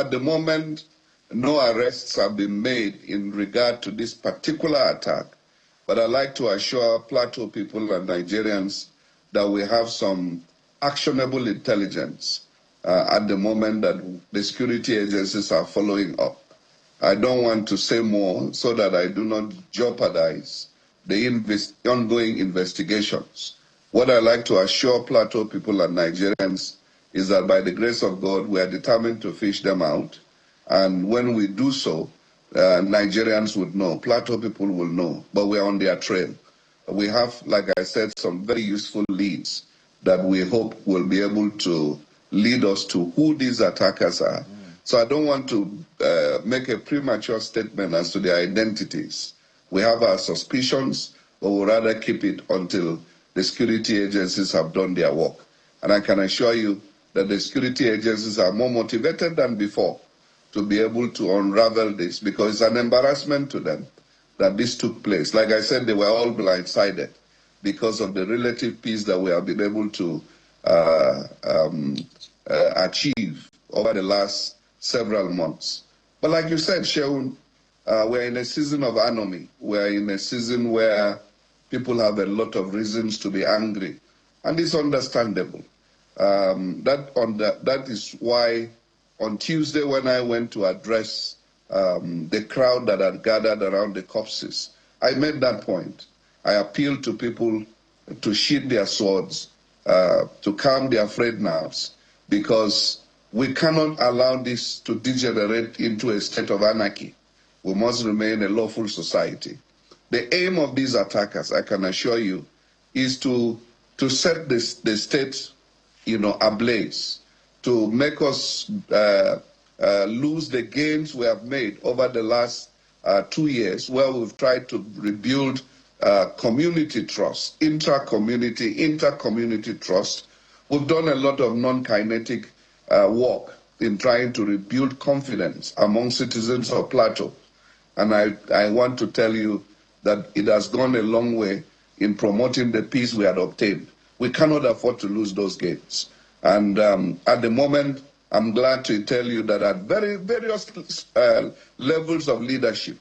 at the moment, no arrests have been made in regard to this particular attack, but I'd like to assure Plateau people and Nigerians that we have some actionable intelligence at the moment that the security agencies are following up. I don't want to say more so that I do not jeopardize the ongoing investigations. What I'd like to assure Plateau people and Nigerians is that by the grace of God, we are determined to fish them out. And when we do so, Nigerians would know, Plateau people will know, but we are on their trail. We have, like I said, some very useful leads that we hope will be able to lead us to who these attackers are. So I don't want to make a premature statement as to their identities. We have our suspicions, but we'll rather keep it until the security agencies have done their work. And I can assure you that the security agencies are more motivated than before to be able to unravel this, because it's an embarrassment to them that this took place. Like I said, they were all blindsided because of the relative peace that we have been able to achieve over the last several months. But like you said, Sheun, we're in a season of anomie. We're in a season where people have a lot of reasons to be angry, and it's understandable. That is why on Tuesday, when I went to address the crowd that had gathered around the corpses, I made that point. I appealed to people to sheath their swords, to calm their frayed nerves, because we cannot allow this to degenerate into a state of anarchy. We must remain a lawful society. The aim of these attackers, I can assure you, is to set the state, ablaze, to make us lose the gains we have made over the last 2 years, where we've tried to rebuild community trust, inter-community trust. We've done a lot of non-kinetic work in trying to rebuild confidence among citizens of Plateau. And I want to tell you that it has gone a long way in promoting the peace we had obtained. We cannot afford to lose those gains. And at the moment, I'm glad to tell you that at various levels of leadership,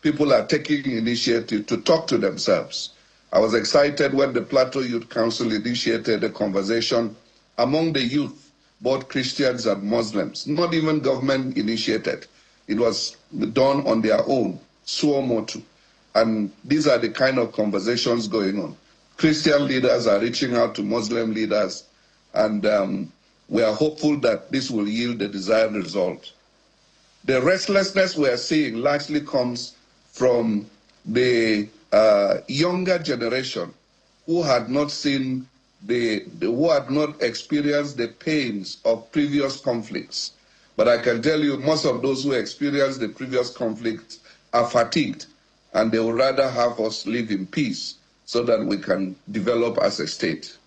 people are taking initiative to talk to themselves. I was excited when the Plateau Youth Council initiated a conversation among the youth, both Christians and Muslims, not even government initiated. It was done on their own, suo motu. And these are the kind of conversations going on. Christian leaders are reaching out to Muslim leaders, and we are hopeful that this will yield the desired result. The restlessness we are seeing largely comes from the younger generation who had not seen who had not experienced the pains of previous conflicts. But I can tell you, most of those who experienced the previous conflicts are fatigued, and they would rather have us live in peace so that we can develop as a state.